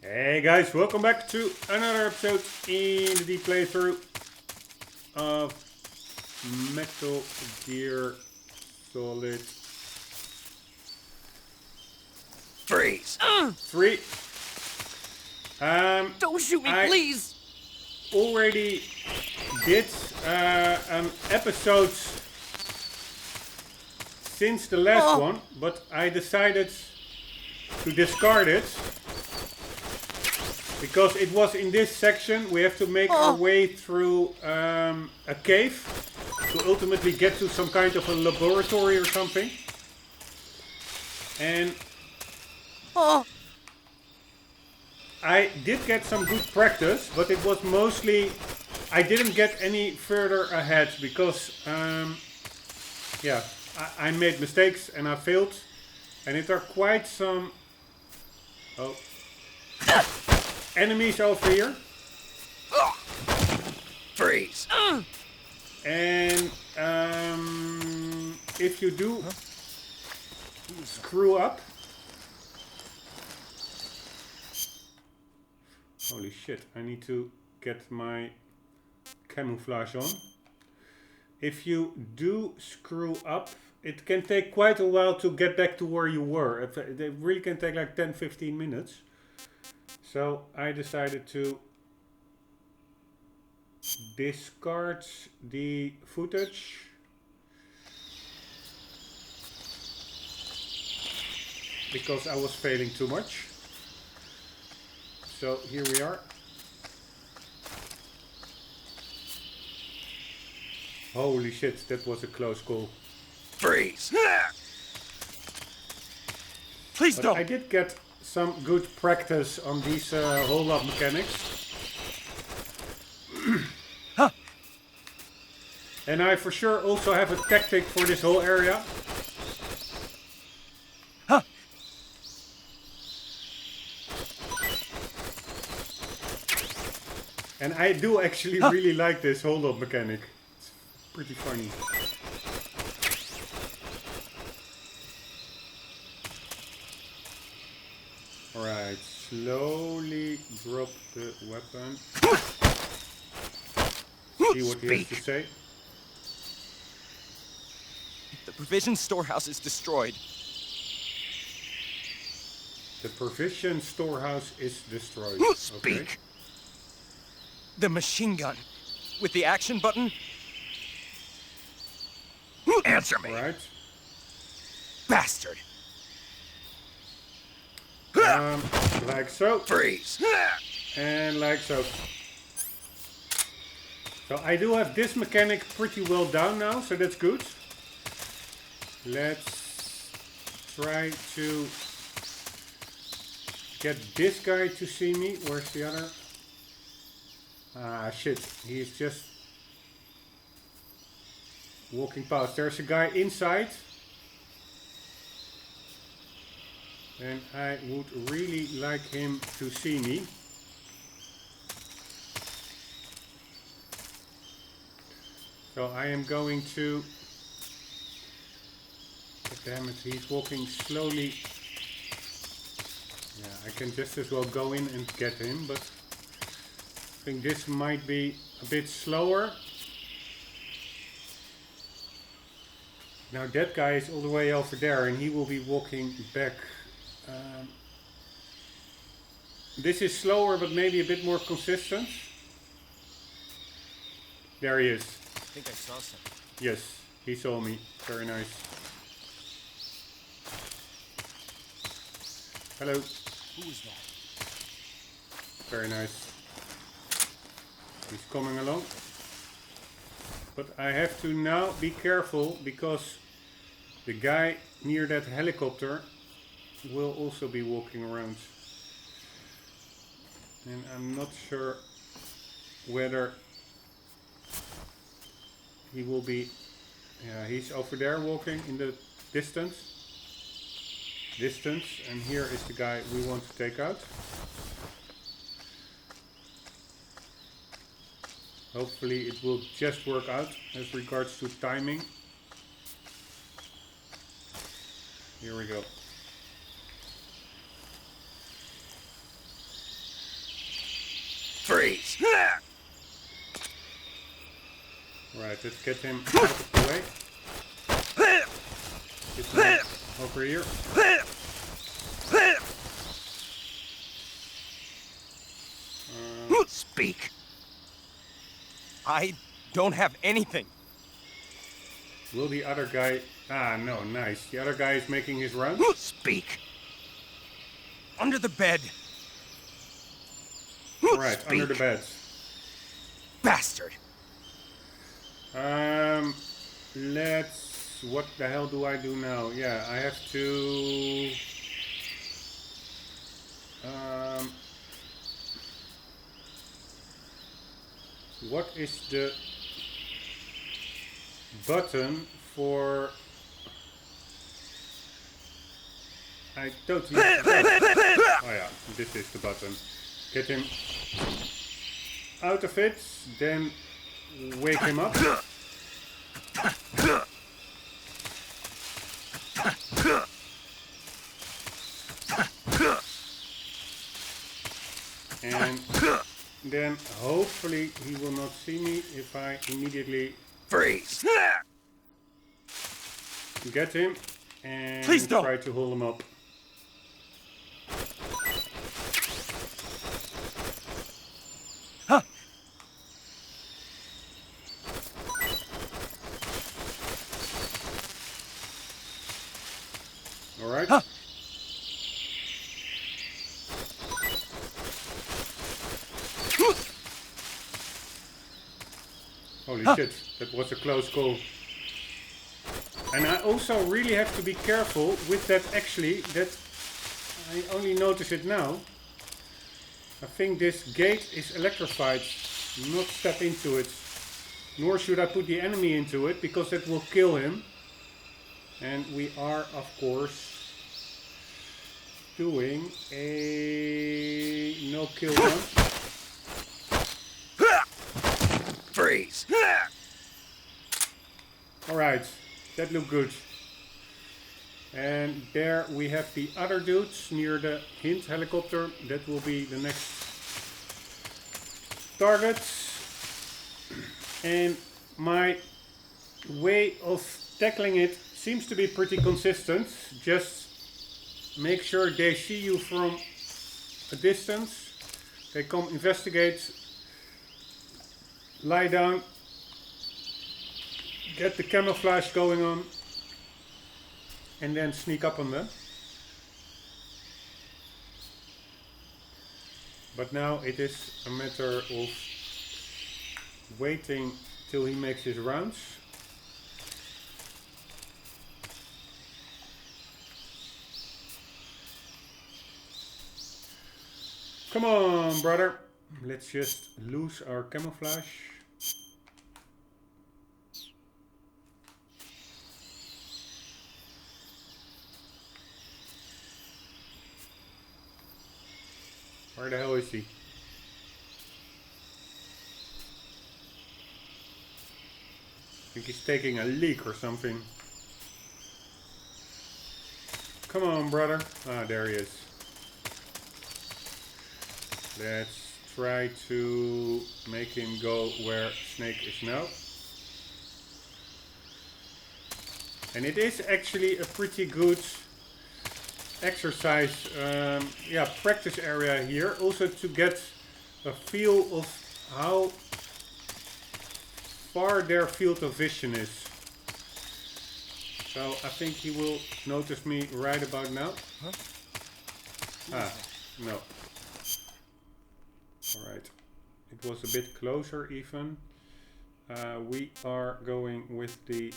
Hey guys, welcome back to another episode in the playthrough of Metal Gear Solid Freeze! 3. Don't shoot me, I please! already did episodes since the last one, but I decided to discard it. Because it was in this section, we have to make our way through a cave to ultimately get to some kind of a laboratory or something. And I did get some good practice, but it was mostly, I didn't get any further ahead because, yeah, I made mistakes and I failed. And there are quite some enemies over here. Freeze! And if you do screw up, holy shit, I need to get my camouflage on. If you do screw up, it can take quite a while to get back to where you were. It really can take like 10-15 minutes. So I decided to discard the footage. Because I was failing too much. So here we are. Holy shit, that was a close call. Freeze! Please But don't! I did get some good practice on these hold-up mechanics. And I for sure also have a tactic for this whole area. And I do actually really like this hold-up mechanic. It's pretty funny. Alright, slowly drop the weapon. See what he has to say. The provision storehouse is destroyed. The provision storehouse is destroyed. Speak! Okay. The machine gun. With the action button? Answer me! Right. Bastard! Like so. Freeze! And like so. So I do have this mechanic pretty well down now, so that's good. Let's try to get this guy to see me. Where's the other? Ah, shit. He's just walking past. There's a guy inside. And I would really like him to see me. So I am going to... Damn it, he's walking slowly. Yeah, I can just as well go in and get him, but I think this might be a bit slower. Now that guy is all the way over there and he will be walking back. This is slower but maybe a bit more consistent. There he is. I think I saw something. Yes, he saw me. Very nice. Hello. Who is that? Very nice. He's coming along. But I have to now be careful because the guy near that helicopter will also be walking around. And I'm not sure whether he will be... Yeah, he's over there walking in the distance. And here is the guy we want to take out. Hopefully it will just work out as regards to timing. Here we go. Freeze! Right, let's get him out of the way. Get him over here. Speak. I don't have anything. Will the other guy... Ah, no, nice. The other guy is making his rounds. Speak. Under the bed. Right, Speak. under the bed. Bastard. Let's... What the hell do I do now? Yeah, I have to... What is the button for... I totally forgot. Oh yeah, this is the button. Get him out of it, then wake him up. And then hopefully he will not see me if I immediately Freeze. get him and Please don't. try to hold him up. Huh. Alright. Huh. Holy shit, that was a close call. And I also really have to be careful with that actually, that I only notice it now. I think this gate is electrified. Not step into it. Nor should I put the enemy into it, because that will kill him. And we are, of course, doing a no-kill one. Freeze. Alright, that looked good. And there we have the other dudes near the hint helicopter. That will be the next target. And my way of tackling it seems to be pretty consistent. Just make sure they see you from a distance. They come investigate, lie down, get the camouflage going on, and then sneak up on them. But now it is a matter of waiting till he makes his rounds. Come on, brother. Let's just lose our camouflage. Where the hell is he? I think he's taking a leak or something. Come on, brother. Ah, there he is. Let's try to make him go where Snake is now. And it is actually a pretty good exercise, practice area here. Also to get a feel of how far their field of vision is. So I think he will notice me right about now. Huh? Ah, no. Alright. It was a bit closer even. We are going with the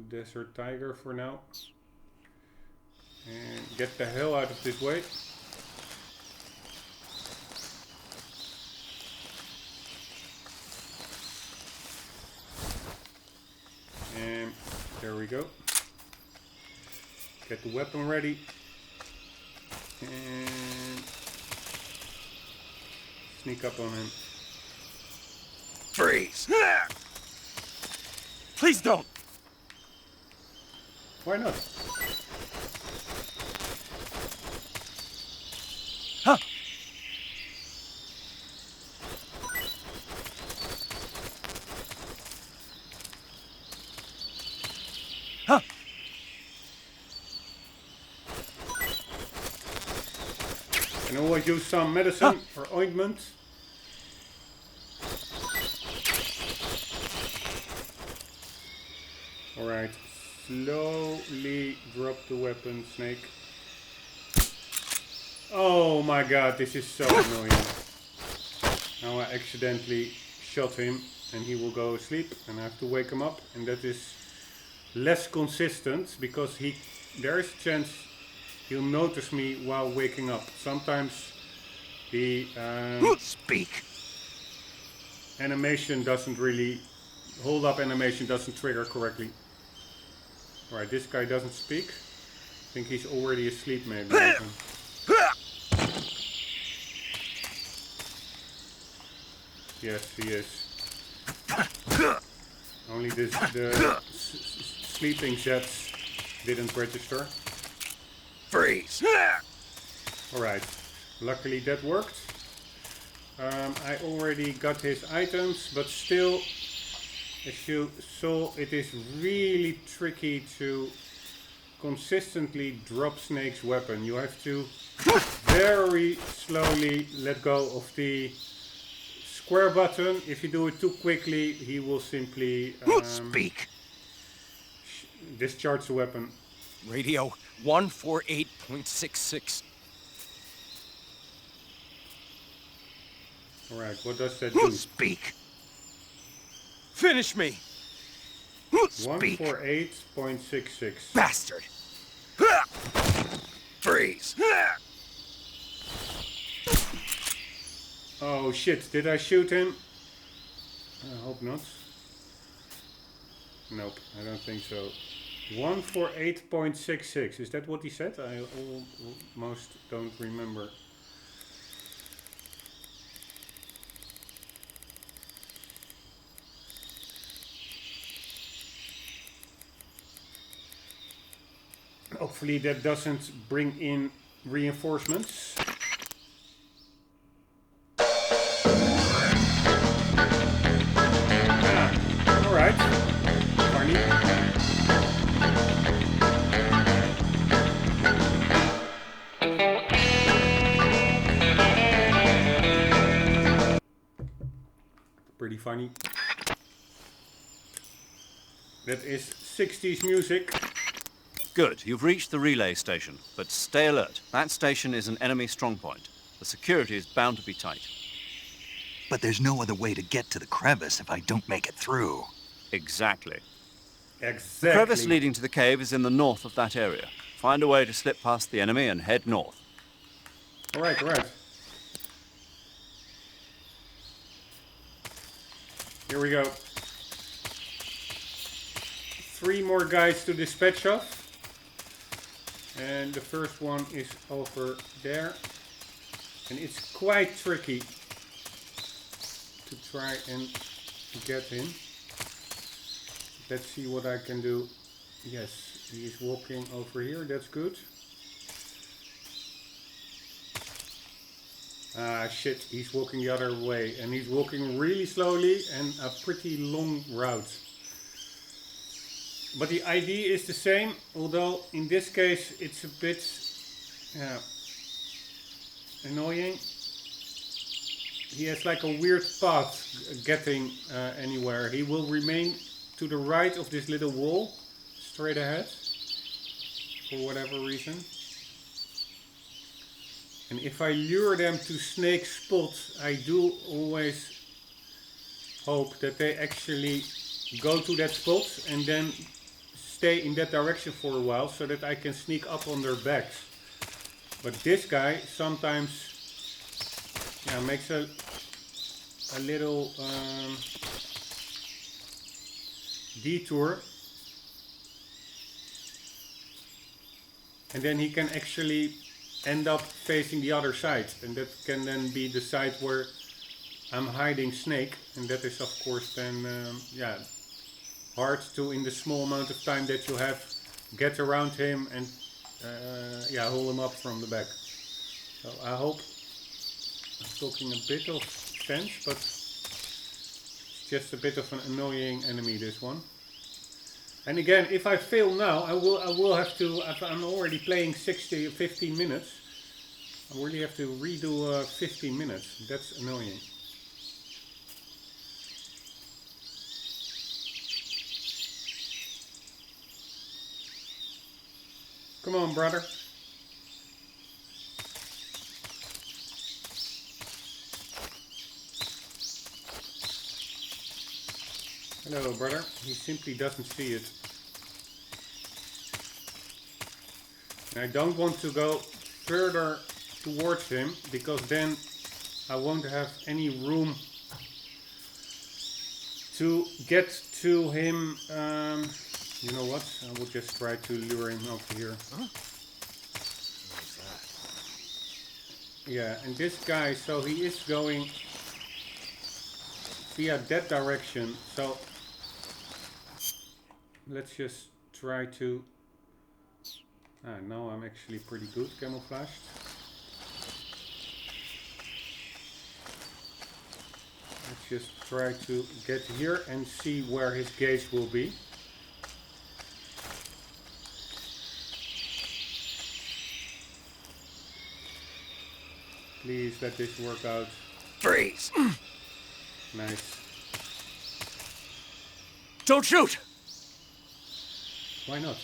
Desert Tiger for now. And get the hell out of this way. And there we go. Get the weapon ready. And sneak up on him. Freeze. Please don't. Why not? Huh. And always use some medicine or ointment. Alright, slowly drop the weapon, Snake. Oh my god, this is so annoying. Now I accidentally shot him and he will go asleep and I have to wake him up, and that is less consistent because there is a chance he'll notice me while waking up. Sometimes the animation doesn't really, hold up animation doesn't trigger correctly. Alright, this guy doesn't speak. I think he's already asleep maybe. Yes, he is. Only the sleeping jets didn't register. Freeze! Alright, luckily that worked. I already got his items, but still, as you saw, it is really tricky to consistently drop Snake's weapon. You have to very slowly let go of the square button. If you do it too quickly, he will simply discharge the weapon. Radio 148.66. Alright, what does that do? Speak. Finish me. 148.66. Bastard. Freeze. Oh shit, did I shoot him? I hope not. Nope, I don't think so. 148.66, is that what he said? I almost don't remember. Hopefully that doesn't bring in reinforcements. Alright. Funny. Pretty funny. That is 60s music. Good, you've reached the relay station, but stay alert. That station is an enemy strongpoint. The security is bound to be tight. But there's no other way to get to the crevice if I don't make it through. Exactly. Exactly. The crevice leading to the cave is in the north of that area. Find a way to slip past the enemy and head north. Alright, alright. Here we go. 3 more guys to dispatch of. And the first one is over there. And it's quite tricky to try and get him. Let's see what I can do. Yes, he is walking over here. That's good. Ah, shit. He's walking the other way. And he's walking really slowly and a pretty long route. But the idea is the same, although in this case it's a bit annoying. He has like a weird path getting anywhere. He will remain to the right of this little wall, straight ahead, for whatever reason. And if I lure them to Snake spots, I do always hope that they actually go to that spot and then stay in that direction for a while so that I can sneak up on their backs. But this guy sometimes makes a little detour, and then he can actually end up facing the other side, and that can then be the side where I'm hiding Snake, and that is of course then hard to, in the small amount of time that you have, get around him and hold him up from the back. So I hope I'm talking a bit of sense, but it's just a bit of an annoying enemy, this one. And again, if I fail now, I will have to, I'm already playing 15 minutes. I really have to redo 15 minutes. That's annoying. Come on, brother. Hello, brother. He simply doesn't see it. And I don't want to go further towards him, because then I won't have any room to get to him. You know what? I will just try to lure him over here. Huh? Yeah, and this guy, so he is going via that direction. So let's just try to... now I'm actually pretty good camouflaged. Let's just try to get here and see where his gaze will be. Please let this work out. Freeze! Nice. Don't shoot! Why not?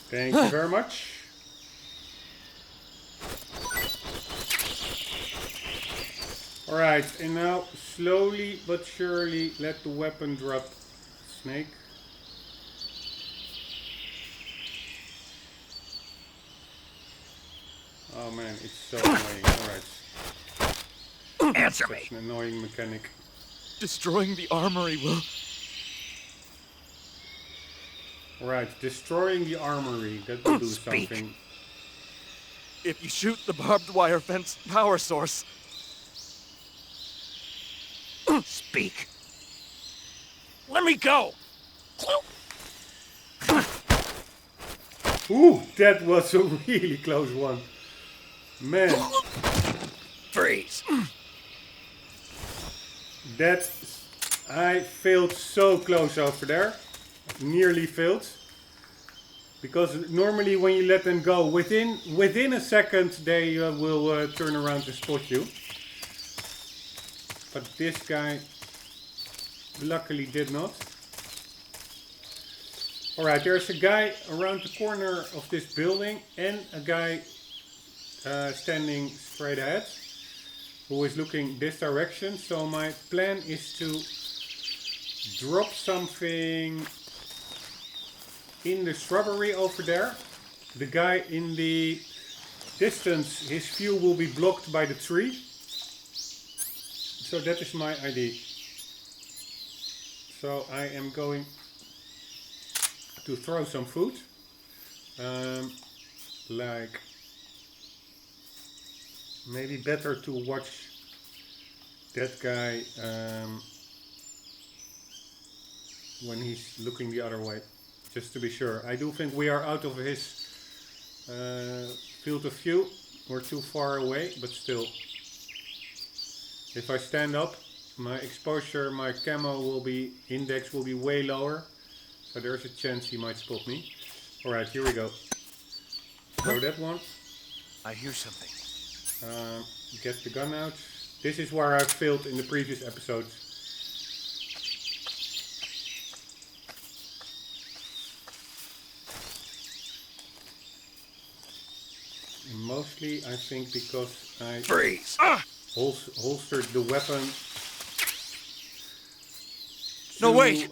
Thank you very much. Alright, and now slowly but surely let the weapon drop. Snake. Oh man, it's so annoying. Alright. Answer Such an annoying mechanic. Destroying the armory will... Alright, destroying the armory. That will do Speak. something. If you shoot the barbed wire fence power source... Speak. Let me go! Ooh, that was a really close one. Man, Freeze! that... I failed so close over there. Nearly failed. Because normally when you let them go, within a second they will turn around and spot you. But this guy luckily did not. Alright, there's a guy around the corner of this building and a guy standing straight ahead who is looking this direction. So my plan is to drop something in the shrubbery over there. The guy in the distance, his view will be blocked by the tree. So that is my idea. So I am going to throw some food. Like maybe better to watch that guy when he's looking the other way, just to be sure. I do think we are out of his field of view. We're too far away, but still. If I stand up, my exposure, my camo index will be way lower. So there's a chance he might spot me. Alright, here we go. Throw that one. I hear something. Get the gun out. This is where I failed in the previous episodes. And mostly, I think, because I Freeze! holstered the weapon No, wait!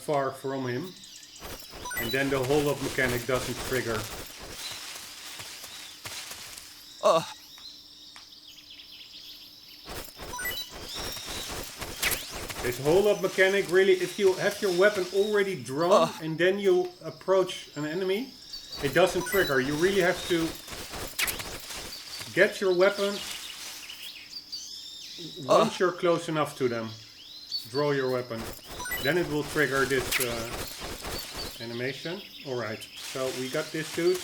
far from him. And then the hold-up mechanic doesn't trigger. This hold-up mechanic really, if you have your weapon already drawn and then you approach an enemy, it doesn't trigger. You really have to get your weapon once you're close enough to them. Draw your weapon. Then it will trigger this animation. Alright, so we got this dude.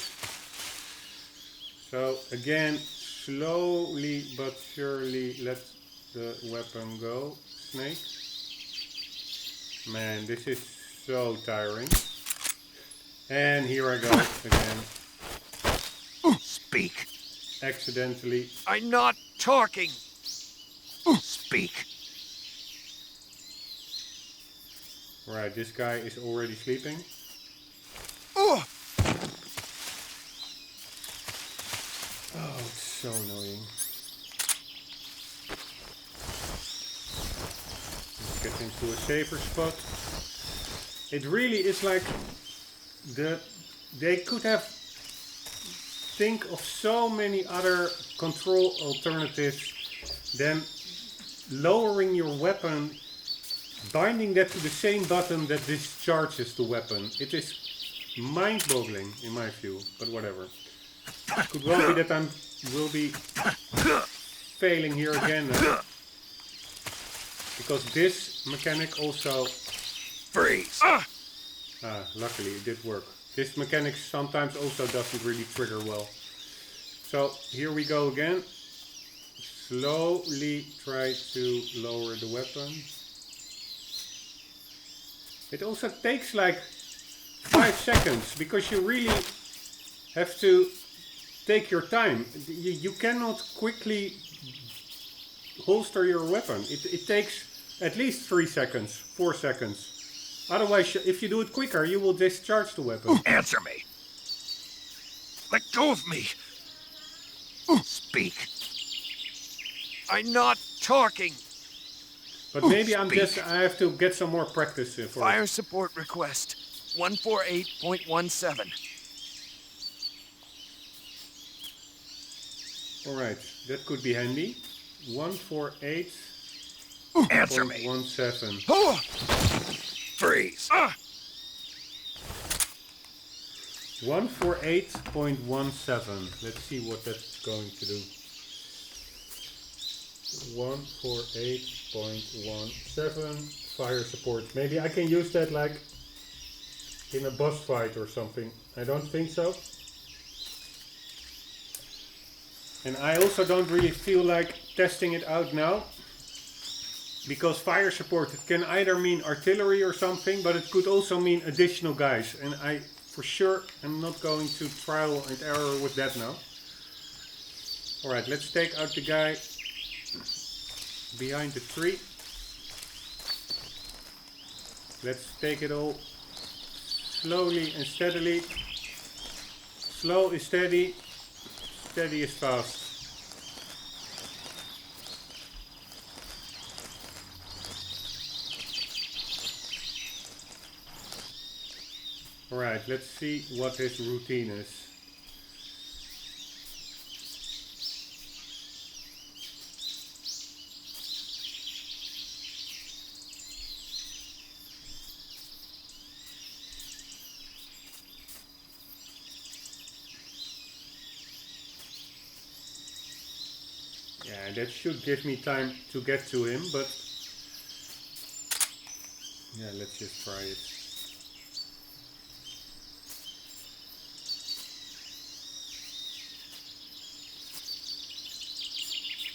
So again, slowly but surely let the weapon go. Snake. Man, this is so tiring. And here I go again. Speak. Accidentally. I'm not talking. Speak. Right, this guy is already sleeping. Oh, Oh, it's so annoying. Let's get into a safer spot. It really is like they could have think of so many other control alternatives than lowering your weapon, binding that to the same button that discharges the weapon. It is mind-boggling in my view, but whatever. Could well be that I will be failing here again now. Because this mechanic also... Freeze. luckily it did work. This mechanic sometimes also doesn't really trigger well. So here we go again. Slowly try to lower the weapon. It also takes like 5 seconds because you really have to take your time. You cannot quickly holster your weapon. It takes at least 3 seconds, 4 seconds. Otherwise, if you do it quicker, you will discharge the weapon. Answer me. let go of me. Speak. I'm not talking. But maybe I Speak. have to get some more practice for Fire it. support request 148.17. Alright, that could be handy. 148.17. Answer me. Oh, Freeze. 148.17. Let's see what that's going to do. 148.17 fire support. Maybe I can use that like in a boss fight or something. I don't think so. And I also don't really feel like testing it out now. Because fire support, it can either mean artillery or something, but it could also mean additional guys. And I, for sure, am not going to trial and error with that now. Alright, let's take out the guy behind the tree. Let's take it all slowly and steadily. Slow is steady, steady is fast. Alright, let's see what his routine is. Yeah, that should give me time to get to him, but yeah, let's just try it.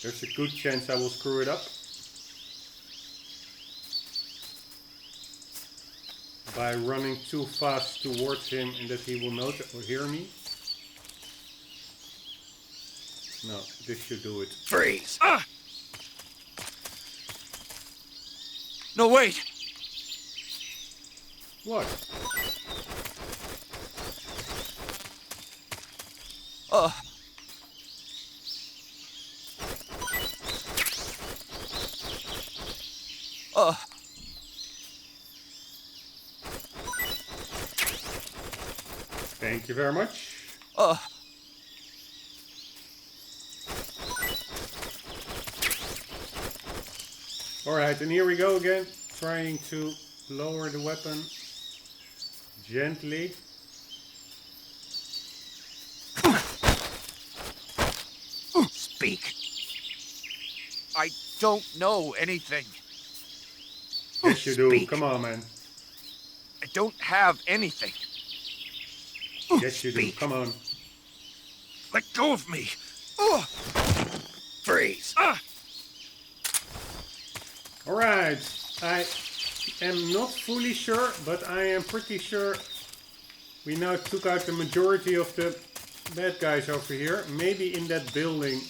There's a good chance I will screw it up by running too fast towards him and that he will notice or hear me. No, this should do it. Freeze. no, wait. What? Thank you very much. Alright, and here we go again, trying to lower the weapon gently. Speak. I don't know anything. Yes, you do. Speak. Come on, man. I don't have anything. Yes, you do. Come on. Let go of me. Freeze. Alright. I am not fully sure, but I am pretty sure we now took out the majority of the bad guys over here. Maybe in that building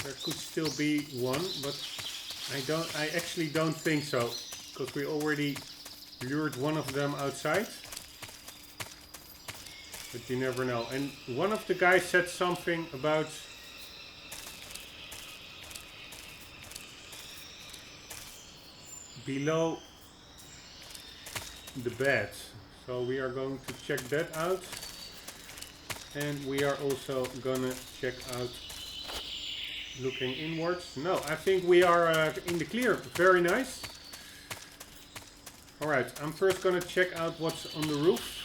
there could still be one, but I actually don't think so, because we already lured one of them outside. But you never know. And one of the guys said something about below the bed. So we are going to check that out. And we are also gonna check out looking inwards. No, I think we are in the clear. Very nice. Alright, I'm first gonna check out what's on the roof.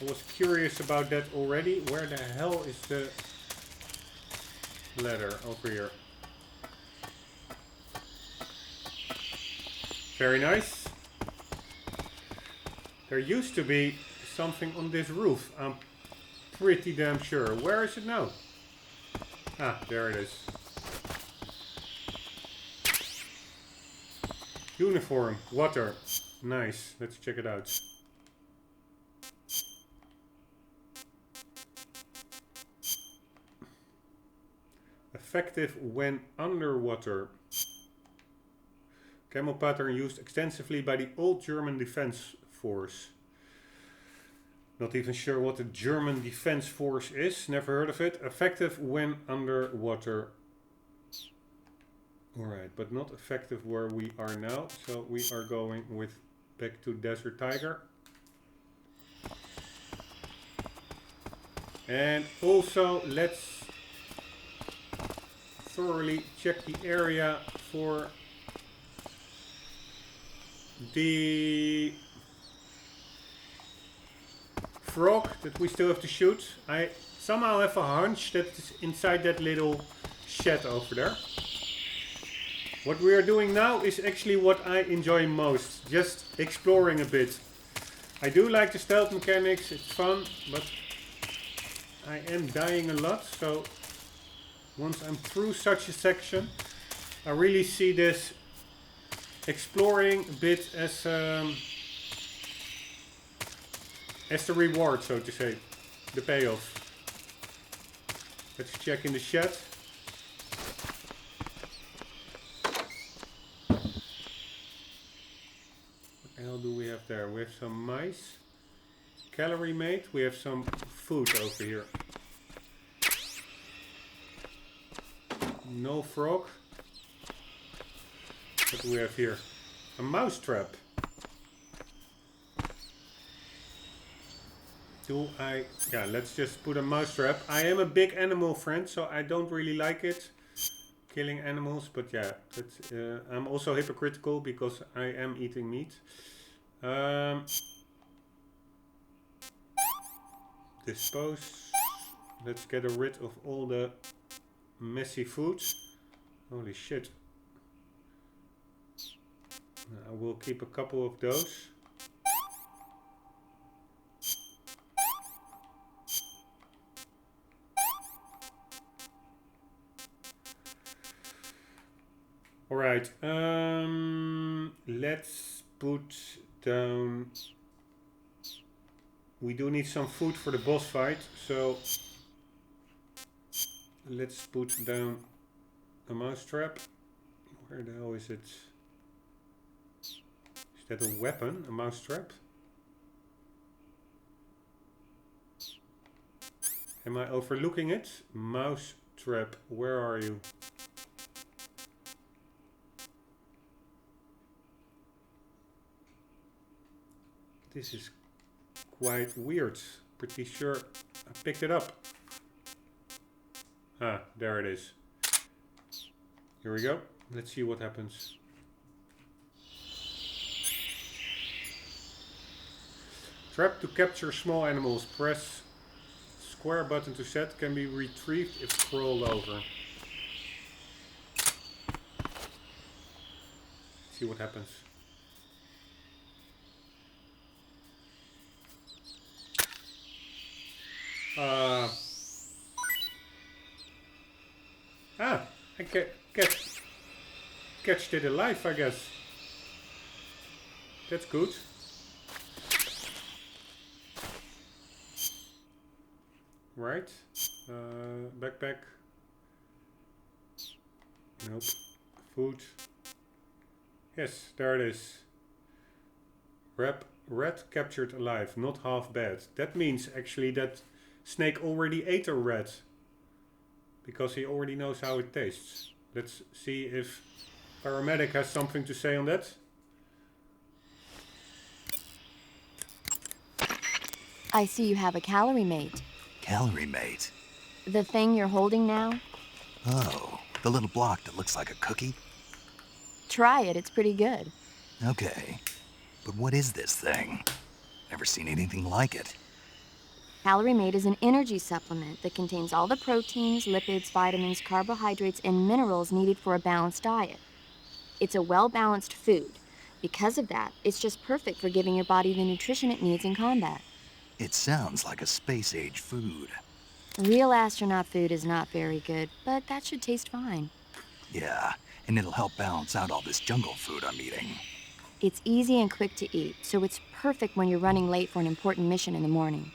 I was curious about that already. Where the hell is the ladder? Over here. Very nice. There used to be something on this roof. I'm pretty damn sure. Where is it now? Ah, there it is. Uniform, water. Nice. Let's check it out. Effective when underwater. Camo pattern used extensively by the old German defense force. Not even sure what the German defense force is. Never heard of it. Effective when underwater. Alright, but not effective where we are now. So we are going with back to Desert Tiger. And also let's thoroughly check the area for the frog that we still have to shoot. I somehow have a hunch that it's inside that little shed over there. What we are doing now is actually what I enjoy most. Just exploring a bit. I do like the stealth mechanics, it's fun, but I am dying a lot, so once I'm through such a section, I really see this exploring a bit as the reward, so to say, the payoff. Let's check in the shed. What the hell do we have there? We have some mice. Calorie mate. We have some food over here. No frog. What do we have here? A mouse trap. Yeah, let's just put a mouse trap. I am a big animal friend, so I don't really like it. Killing animals, but yeah, that's, I'm also hypocritical because I am eating meat. Dispose. Let's get rid of all the messy food. Holy shit. I will keep a couple of those. Alright, let's put down... We do need some food for the boss fight, so let's put down a mouse trap. Where the hell is it? Is that a weapon? A mouse trap? Am I overlooking it? Mouse trap, where are you? This is quite weird. Pretty sure I picked it up. Ah, there it is. Here we go. Let's see what happens. Trap to capture small animals. Press square button to set. Can be retrieved if scrolled over. See what happens. Ah, I catched it alive, I guess. That's good. Right. Backpack. Nope. Food. Yes, there it is. Rat captured alive, not half bad. That means actually that Snake already ate a rat. Because he already knows how it tastes. Let's see if Paramedic has something to say on that. I see you have a calorie mate. Calorie mate. The thing you're holding now? Oh, the little block that looks like a cookie? Try it, it's pretty good. Okay. But what is this thing? Never seen anything like it. Calorie mate is an energy supplement that contains all the proteins, lipids, vitamins, carbohydrates, and minerals needed for a balanced diet. It's a well-balanced food. Because of that, it's just perfect for giving your body the nutrition it needs in combat. It sounds like a space-age food. Real astronaut food is not very good, but that should taste fine. Yeah, and it'll help balance out all this jungle food I'm eating. It's easy and quick to eat, so it's perfect when you're running late for an important mission in the morning.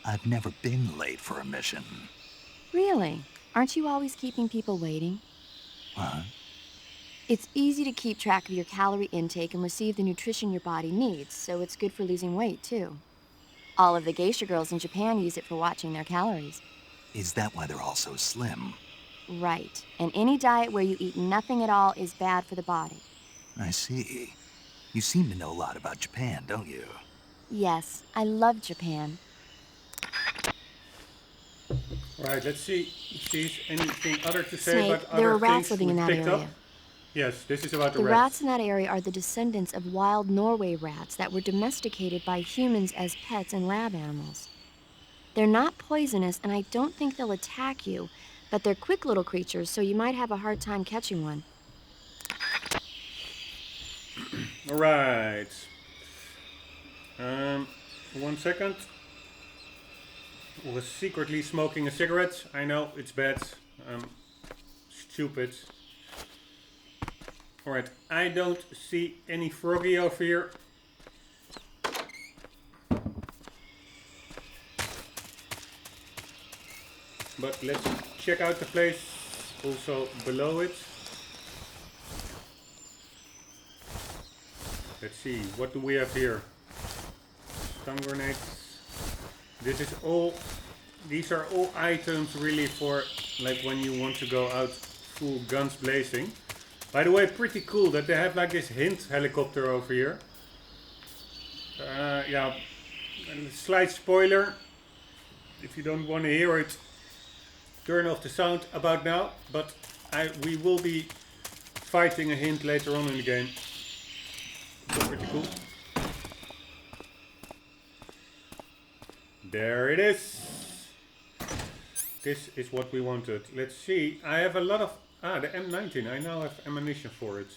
I've never been late for a mission. Really? Aren't you always keeping people waiting? Huh? It's easy to keep track of your calorie intake and receive the nutrition your body needs, so it's good for losing weight, too. All of the geisha girls in Japan use it for watching their calories. Is that why they're all so slim? Right. And any diet where you eat nothing at all is bad for the body. I see. You seem to know a lot about Japan, don't you? Yes, I love Japan. Right, let's see if there's anything other to say Snake, about there other are rats things living we in that picked up. area. Yes, this is about the The rats. rats in that area are the descendants of wild Norway rats that were domesticated by humans as pets and lab animals. They're not poisonous, and I don't think they'll attack you, but they're quick little creatures, so you might have a hard time catching one. Alright. 1 second. Was secretly smoking a cigarette. I know, it's bad. Stupid. Alright, I don't see any froggy over here. But let's check out the place also below it. Let's see, what do we have here? Stun grenades. These are all items really for like when you want to go out full guns blazing. By the way, pretty cool that they have like this hint helicopter over here. Yeah, and a slight spoiler. If you don't want to hear it, turn off the sound about now. But we will be fighting a hint later on in the game. So pretty cool. There it is. This is what we wanted. Let's see. I have a lot of... the M19. I now have ammunition for it.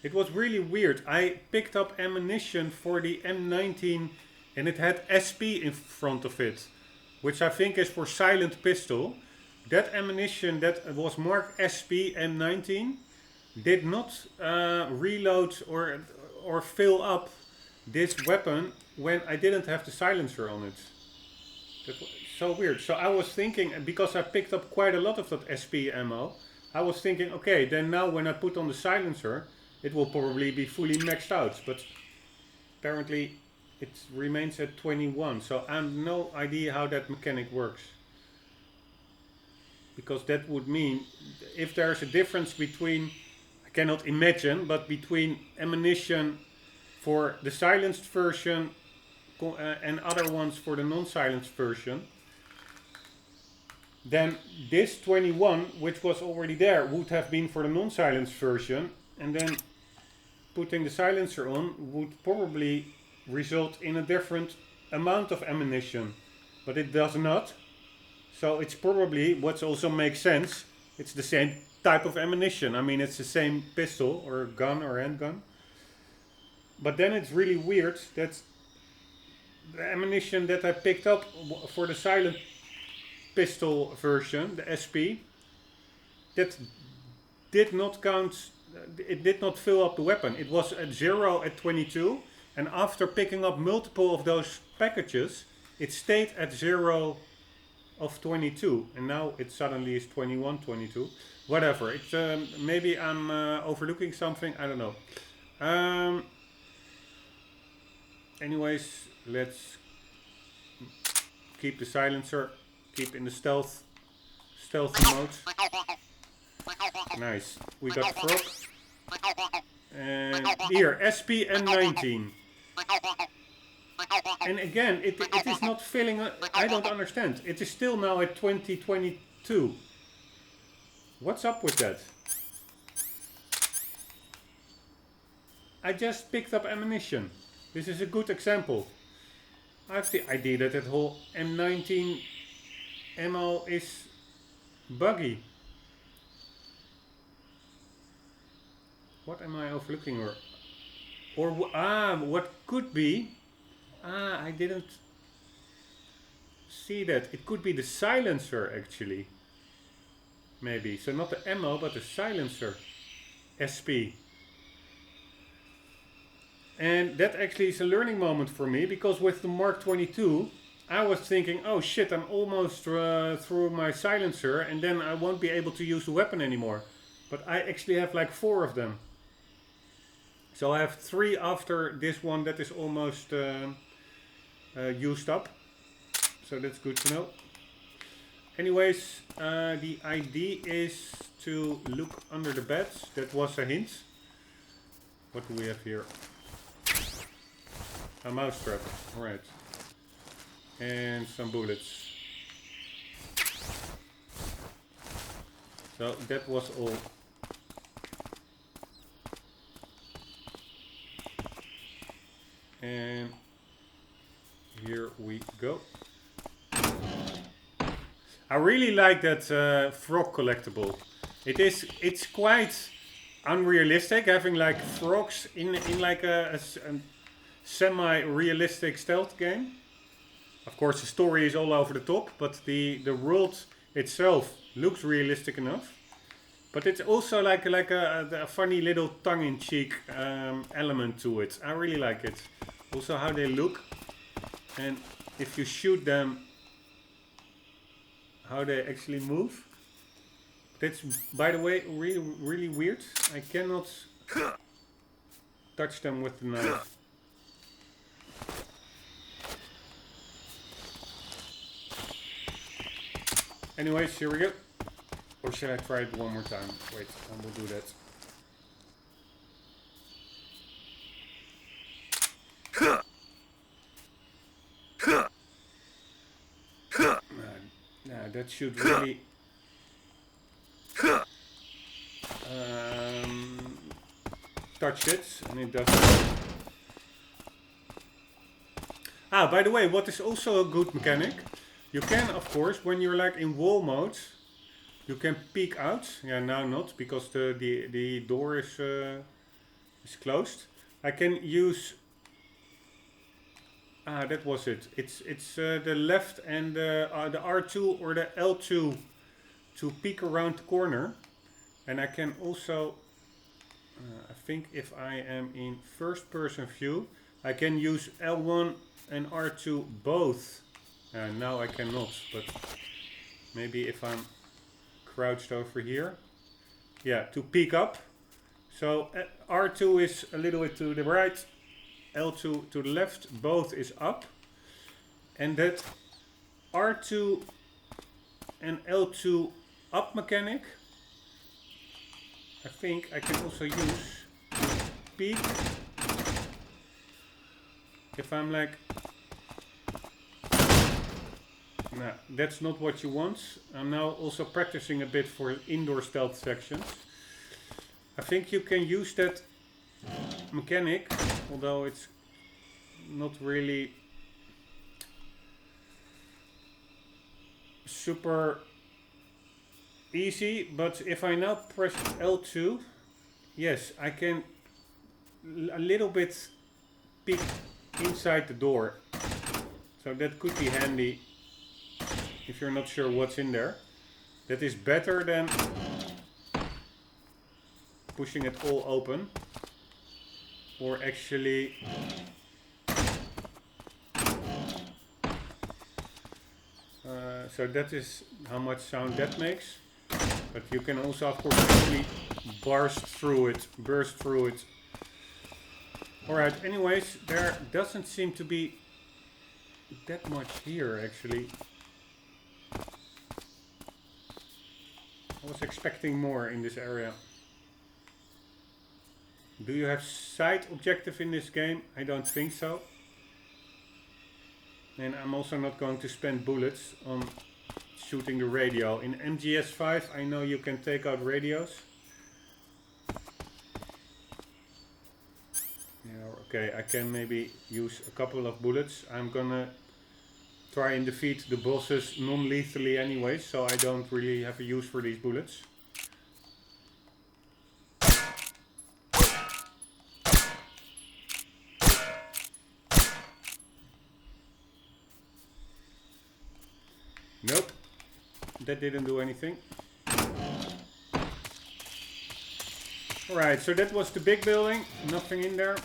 It was really weird. I picked up ammunition for the M19 and it had SP in front of it. Which I think is for silent pistol. That ammunition that was marked SP M19 did not reload or fill up this weapon when I didn't have the silencer on it. That was so weird. So I was thinking, because I picked up quite a lot of that SP ammo, I was thinking, okay, then now when I put on the silencer, it will probably be fully maxed out. But apparently it remains at 21. So I have no idea how that mechanic works. Because that would mean, if there's a difference between, I cannot imagine, but between ammunition for the silenced version and other ones for the non-silenced version, then this 21, which was already there, would have been for the non-silenced version, and then putting the silencer on would probably result in a different amount of ammunition, but it does not. So it's probably, what also makes sense, it's the same type of ammunition. I mean, it's the same pistol or gun or handgun. But then it's really weird that the ammunition that I picked up for the silent pistol version, the SP, that did not count, it did not fill up the weapon. It was at 0 at 22, and after picking up multiple of those packages, it stayed at 0 of 22, and now it suddenly is 21, 22. Whatever, it's maybe I'm overlooking something, I don't know. Anyways, let's keep the silencer, keep in the stealthy mode. Nice, we got frog. And here, SP and 19. And again, it is not filling, I don't understand. It is still now at 2022. What's up with that? I just picked up ammunition. This is a good example. I have the idea that that whole M19 ammo is buggy. What am I overlooking? Or what could be? I didn't see that. It could be the silencer actually. Maybe. So not the ammo, but the silencer. SP. And that actually is a learning moment for me, because with the Mark 22, I was thinking, oh shit, I'm almost through my silencer, and then I won't be able to use the weapon anymore. But I actually have like 4 of them. So I have 3 after this one that is almost used up. So that's good to know. Anyways, the idea is to look under the beds. That was a hint. What do we have here? A mousetrap, alright. And some bullets. So that was all. And here we go. I really like that frog collectible. It's quite unrealistic, having like frogs in like a semi-realistic stealth game. Of course, the story is all over the top, but the world itself looks realistic enough. But it's also like a funny little tongue-in-cheek element to it. I really like it. Also how they look, and if you shoot them, how they actually move. That's, by the way, really weird. I cannot touch them with the knife. Anyways, here we go. Or should I try it one more time? Wait, I will do that. Nah, that should really touch it, and it doesn't. By the way, what is also a good mechanic, you can, of course, when you're like in wall mode, you can peek out. Yeah, now not, because the door is closed. I can use. That was it. It's the left and the R2 or the L2 to peek around the corner, and I can also. I think if I am in first-person view, I can use L1 and R2 both. Now I cannot, but maybe if I'm crouched over here, yeah, to peek up. So R2 is a little bit to the right, L2 to the left, both is up, and that R2 and L2 up mechanic, I think I can also use peek if I'm like. Nah, that's not what you want. I'm now also practicing a bit for indoor stealth sections. I think you can use that mechanic, although it's not really super easy. But if I now press L2, yes, I can a little bit peek inside the door. So that could be handy if you're not sure what's in there. That is better than pushing it all open. Or actually so that is how much sound that makes. But you can also of course actually burst through it. Alright, anyways, there doesn't seem to be that much here actually. I was expecting more in this area. Do you have sight objective in this game? I don't think so. And I'm also not going to spend bullets on shooting the radio. In MGS5 I know you can take out radios. Yeah, okay, I can maybe use a couple of bullets. I'm gonna try and defeat the bosses non-lethally anyway, so I don't really have a use for these bullets. Nope, that didn't do anything. Alright, so that was the big building, nothing in there.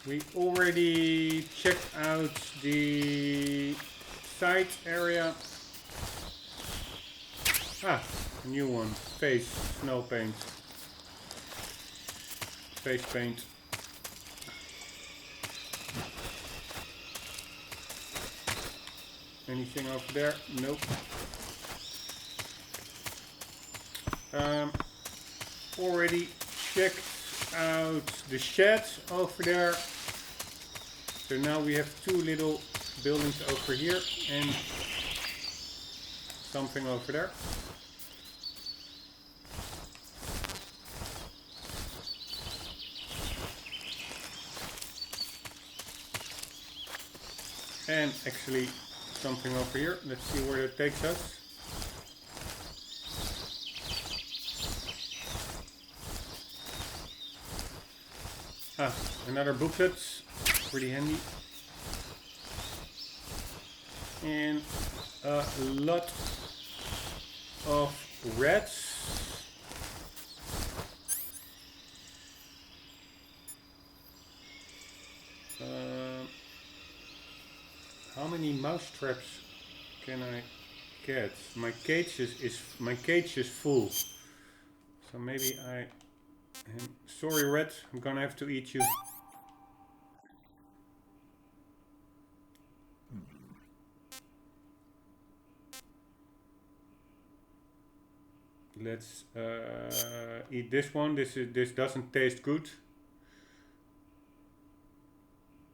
We already checked out the side area. Ah, a new one, face, snow paint. Face paint. Anything over there? Nope. Already checked out the shed over there. So now we have two little buildings over here and something over there. And actually something over here. Let's see where that takes us. Ah, another booklet. Pretty handy. And a lot of rats. How many mouse traps can I get? My cage is full. So maybe sorry rat, I'm gonna have to eat you. Let's eat this one. This doesn't taste good.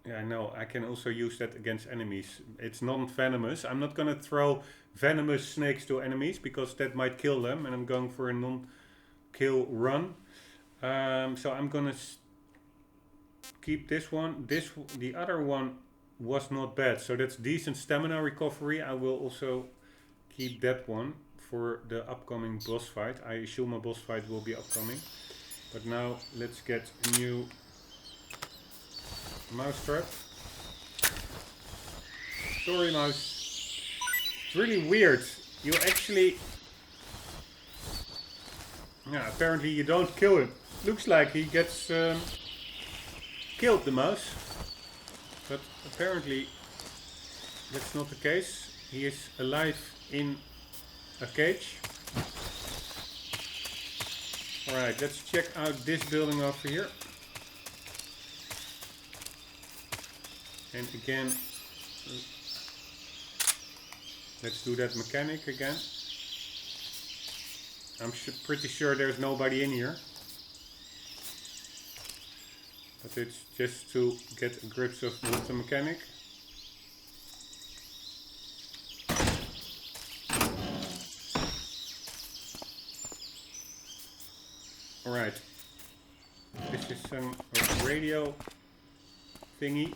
Yeah, I know. I can also use that against enemies. It's non-venomous. I'm not gonna throw venomous snakes to enemies because that might kill them, and I'm going for a non-kill run. So I'm gonna keep this one. The other one was not bad, so that's decent stamina recovery. I will also keep that one for the upcoming boss fight. I assume a boss fight will be upcoming. But now let's get a new mouse trap. Sorry mouse. It's really weird. You actually... Yeah, apparently you don't kill him. Looks like he gets killed, the mouse. But apparently that's not the case. He is alive in a cage. Alright, let's check out this building over here. And again, let's do that mechanic again. I'm pretty sure there's nobody in here. But it's just to get a grips of what's the mechanic. Alright. This is some radio thingy.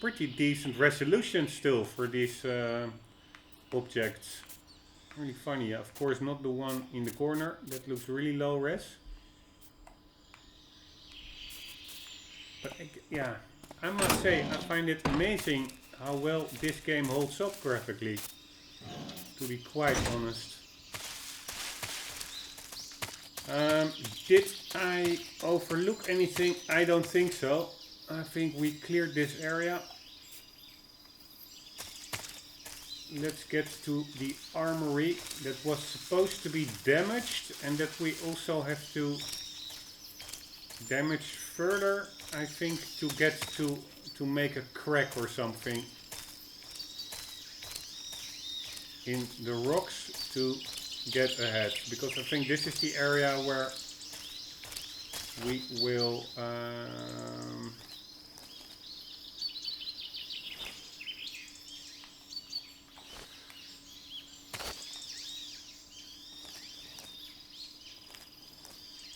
Pretty decent resolution still for these objects. Really funny. Of course, not the one in the corner. That looks really low res. But yeah, I must say, I find it amazing how well this game holds up graphically. To be quite honest. Did I overlook anything? I don't think so. I think we cleared this area. Let's get to the armory that was supposed to be damaged and that we also have to damage further, I think, to get to make a crack or something in the rocks to get ahead, because I think this is the area where we will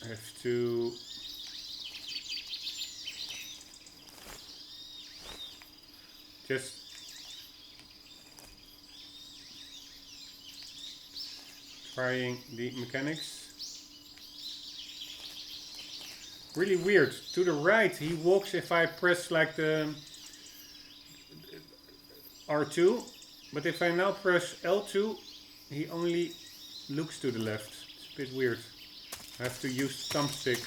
have to just trying the mechanics. Really weird. To the right he walks if I press like the R2, but if I now press L2 he only looks to the left. It's a bit weird. I have to use thumbstick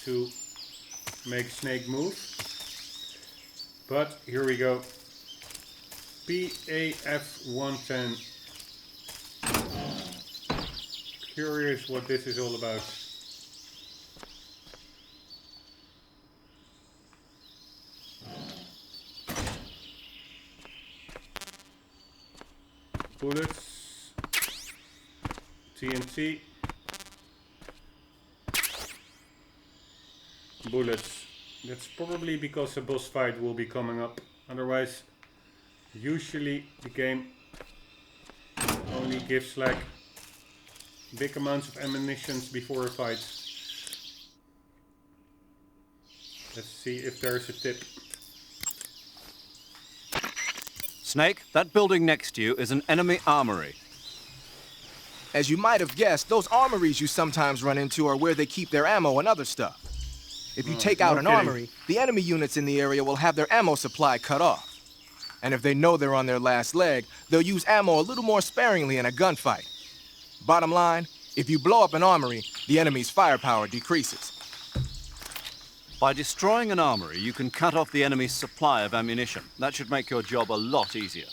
to make Snake move. But here we go. PAF 110. Curious what this is all about. Bullets. TNT. Bullets. That's probably because a boss fight will be coming up. Otherwise, usually the game only gives like big amounts of ammunition before a fight. Let's see if there's a tip. Snake, that building next to you is an enemy armory. As you might have guessed, those armories you sometimes run into are where they keep their ammo and other stuff. If you take out an armory, the enemy units in the area will have their ammo supply cut off. And if they know they're on their last leg, they'll use ammo a little more sparingly in a gunfight. Bottom line, if you blow up an armory, the enemy's firepower decreases. By destroying an armory, you can cut off the enemy's supply of ammunition. That should make your job a lot easier.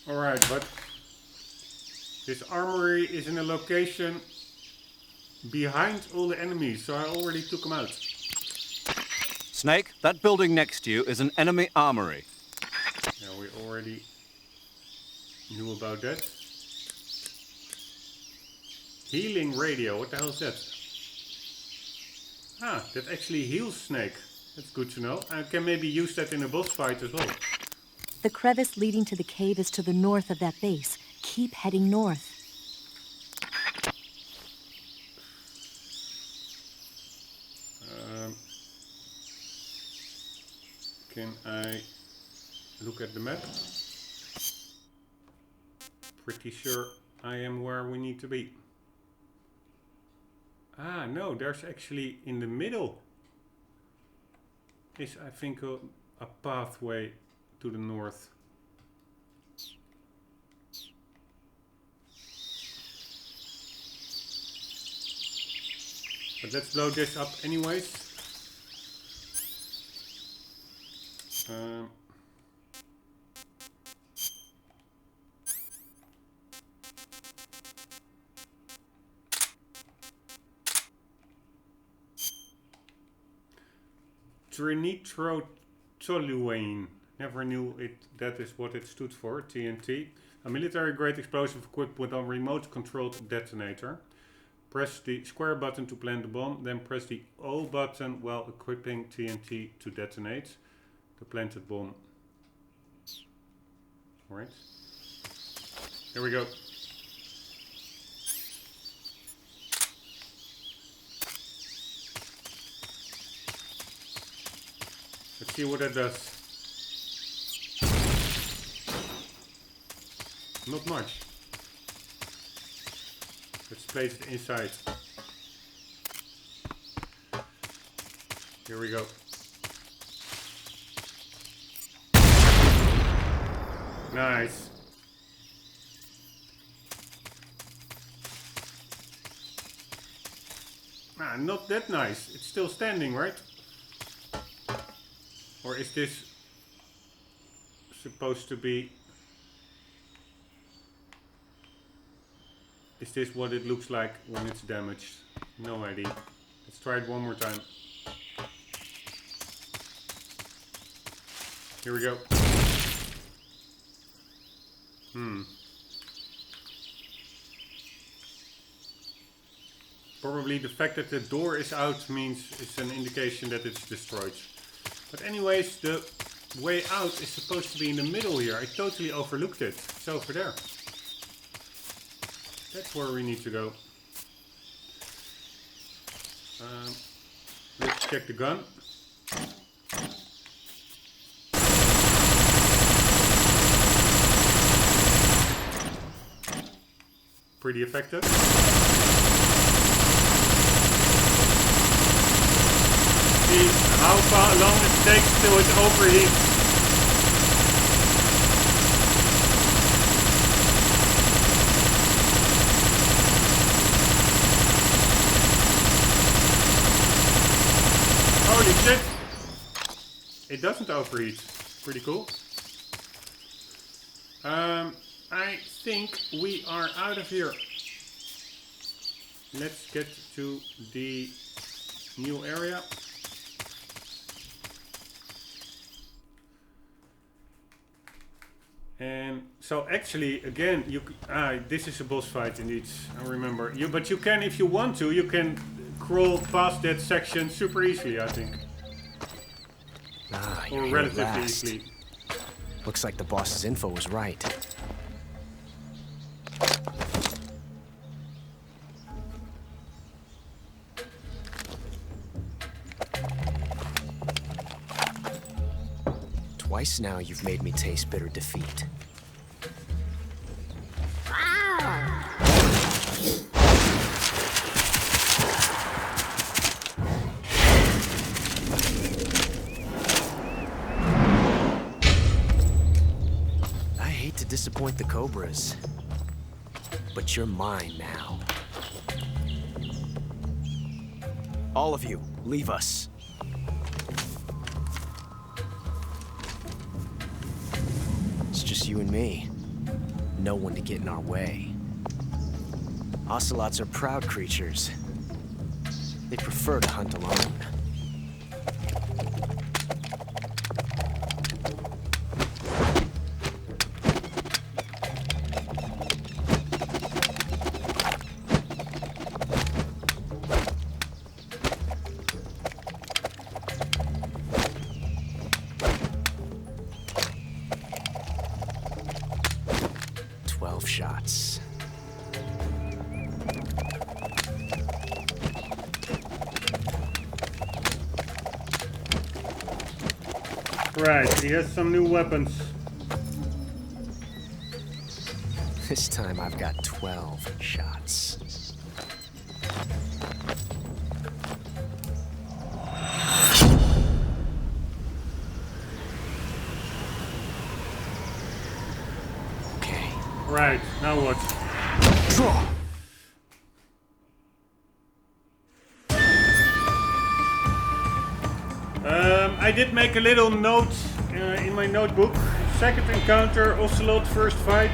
Alright, but this armory is in a location behind all the enemies, so I already took them out. Snake, that building next to you is an enemy armory. Yeah, we already knew about that. Healing radio, what the hell is that? Ah, that actually heals Snake. That's good to know. I can maybe use that in a boss fight as well. The crevice leading to the cave is to the north of that base. Keep heading north. Can I look at the map? Pretty sure I am where we need to be. Ah, no, there's actually in the middle is, I think, a pathway to the north. But let's blow this up anyways. Trinitrotoluene. Never knew it. That is what it stood for. TNT. A military-grade explosive equipped with a remote-controlled detonator. Press the square button to plant the bomb. Then press the O button while equipping TNT to detonate the planted bomb. Alright. Here we go. Let's see what that does. Not much. Let's place it inside. Here we go. Nice. Ah, not that nice. It's still standing, right? Or is this supposed to be... Is this what it looks like when it's damaged? No idea. Let's try it one more time. Here we go. Probably the fact that the door is out means it's an indication that it's destroyed. But anyways, the way out is supposed to be in the middle here. I totally overlooked it. It's over there. That's where we need to go. Let's check the gun. Pretty effective. See how long it takes till it overheats. Holy shit! It doesn't overheat. Pretty cool. I think we are out of here. Let's get to the new area. And so actually, again, this is a boss fight indeed. I remember. But you can, if you want to, you can crawl past that section super easily, I think. Ah, or relatively easily. Looks like the boss's info was right. Twice now you've made me taste bitter defeat. I hate to disappoint the Cobras, but you're mine now. All of you, leave us. Just you and me. No one to get in our way. Ocelots are proud creatures. They prefer to hunt alone. Shots. Right, he has some new weapons. This time I've got 12 shots. Right, now what? Draw. I did make a little note in my notebook. Second encounter, Ocelot, first fight.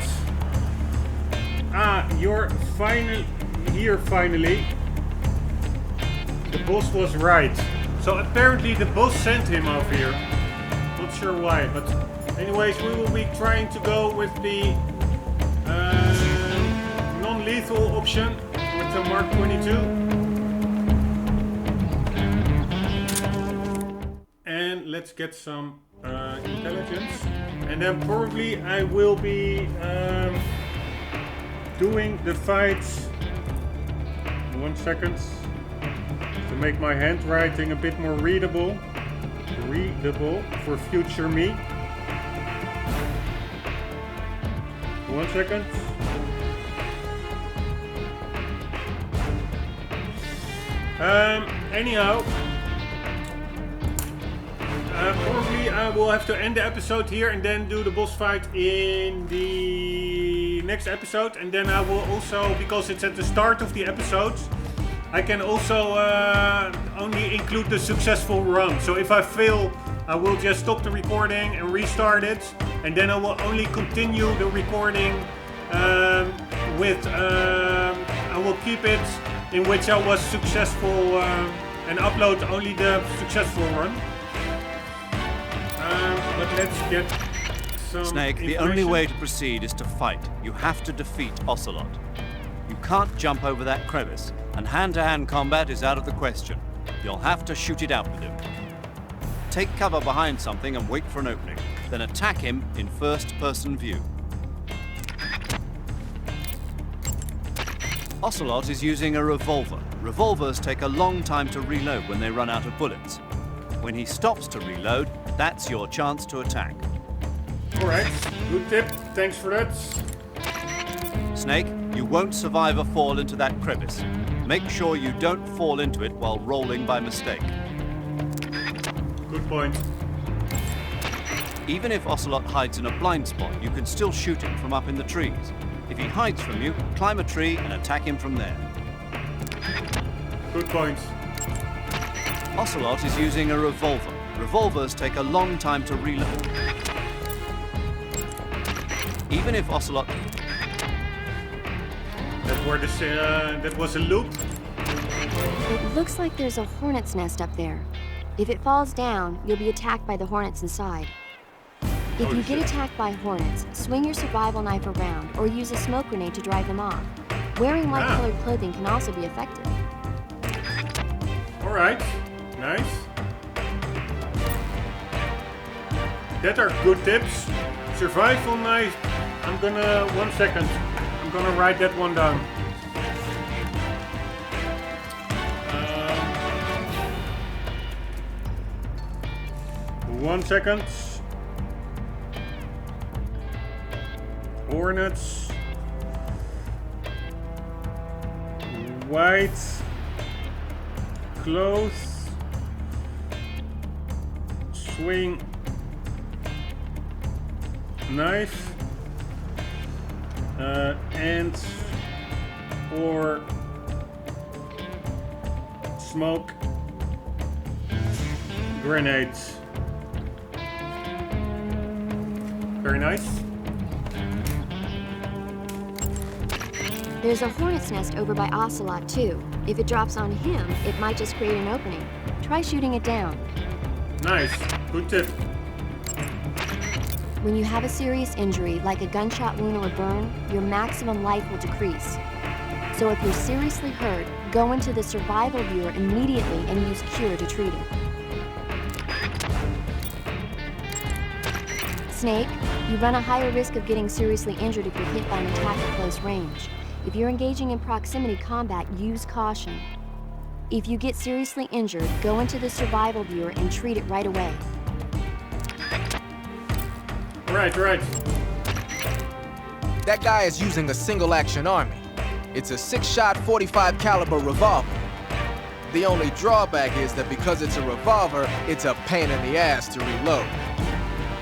Ah, you're here finally. The boss was right. So apparently the boss sent him over here. Not sure why, but anyways, we will be trying to go with the non-lethal option with the Mark 22. And let's get some intelligence. And then probably I will be doing the fights. 1 second. To make my handwriting a bit more readable for future me. 1 second. Anyhow, probably I will have to end the episode here and then do the boss fight in the next episode. And then I will also, because it's at the start of the episode, I can also only include the successful run. So if I fail, I will just stop the recording and restart it. And then I will only continue the recording I will keep it in which I was successful and upload only the successful run. But let's get some Snake, the only way to proceed is to fight. You have to defeat Ocelot. You can't jump over that crevice, and hand-to-hand combat is out of the question. You'll have to shoot it out with him. Take cover behind something and wait for an opening, then attack him in first-person view. Ocelot is using a revolver. Revolvers take a long time to reload when they run out of bullets. When he stops to reload, that's your chance to attack. Alright, good tip, thanks for that. Snake, you won't survive a fall into that crevice. Make sure you don't fall into it while rolling by mistake. Good point. Even if Ocelot hides in a blind spot, you can still shoot him from up in the trees. If he hides from you, climb a tree and attack him from there. Good point. Ocelot is using a revolver. Revolvers take a long time to reload. Even if Ocelot... That was a loop? It looks like there's a hornet's nest up there. If it falls down, you'll be attacked by the hornets inside. If you get attacked by hornets, swing your survival knife around or use a smoke grenade to drive them off. Wearing light-colored clothing can also be effective. Alright, nice. That are good tips. Survival knife. I'm gonna, 1 second. I'm gonna write that one down. 1 second. Hornets. White clothes. Swing knife. And or smoke grenades. Very nice. There's a hornet's nest over by Ocelot too. If it drops on him, it might just create an opening. Try shooting it down. Nice. Good tip. When you have a serious injury, like a gunshot wound or a burn, your maximum life will decrease. So if you're seriously hurt, go into the survival viewer immediately and use cure to treat it. Snake, you run a higher risk of getting seriously injured if you're hit by an attack at close range. If you're engaging in proximity combat, use caution. If you get seriously injured, go into the survival viewer and treat it right away. Right. That guy is using a single-action army. It's a 6-shot 45 caliber revolver. The only drawback is that because it's a revolver, it's a pain in the ass to reload.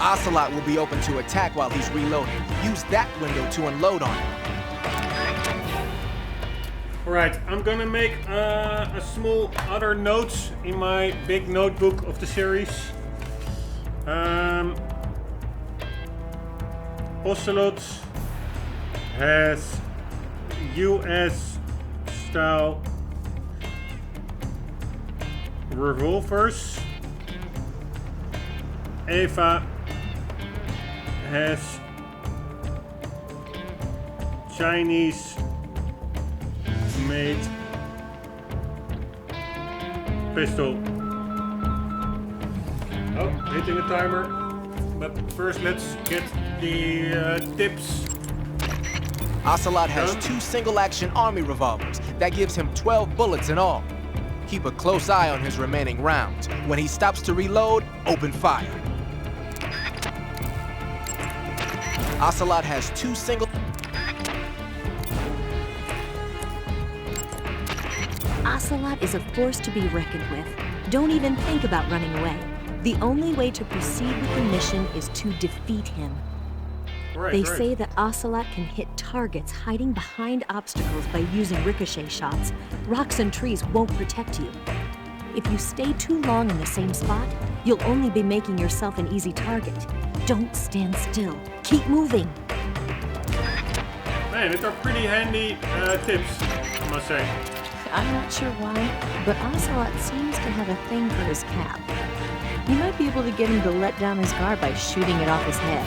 Ocelot will be open to attack while he's reloading. Use that window to unload on him. Alright, I'm gonna make a small other notes in my big notebook of the series. Ocelot has US style revolvers. Eva has Chinese made pistol. Oh, hitting a timer. But first let's get the tips. Ocelot has 2 single-action army revolvers. That gives him 12 bullets in all. Keep a close eye on his remaining rounds. When he stops to reload, open fire. Ocelot has 2 single... Ocelot is a force to be reckoned with. Don't even think about running away. The only way to proceed with the mission is to defeat him. They say that Ocelot can hit targets hiding behind obstacles by using ricochet shots. Rocks and trees won't protect you. If you stay too long in the same spot, you'll only be making yourself an easy target. Don't stand still. Keep moving. Man, these are pretty handy tips, I must say. I'm not sure why, but Ocelot seems to have a thing for his cap. You might be able to get him to let down his guard by shooting it off his head.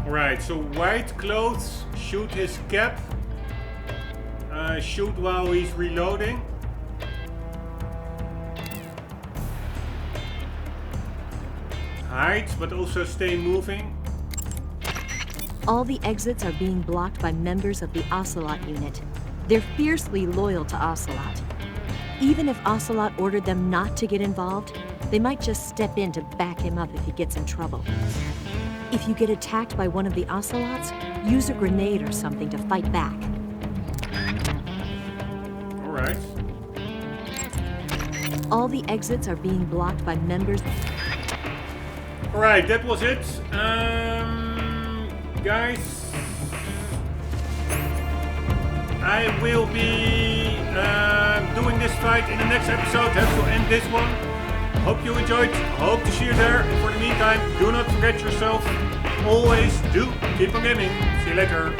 Right, so white clothes, shoot his cap, shoot while he's reloading. Hide, but also stay moving. All the exits are being blocked by members of the Ocelot unit. They're fiercely loyal to Ocelot. Even if Ocelot ordered them not to get involved, they might just step in to back him up if he gets in trouble. If you get attacked by one of the Ocelots, use a grenade or something to fight back. Alright. All the exits are being blocked by members... Alright, that was it. Guys, I will be doing this fight in the next episode. Have to end this one. Hope you enjoyed. Hope to see you there. For the meantime, do not forget yourself. Always do keep on gaming. See you later.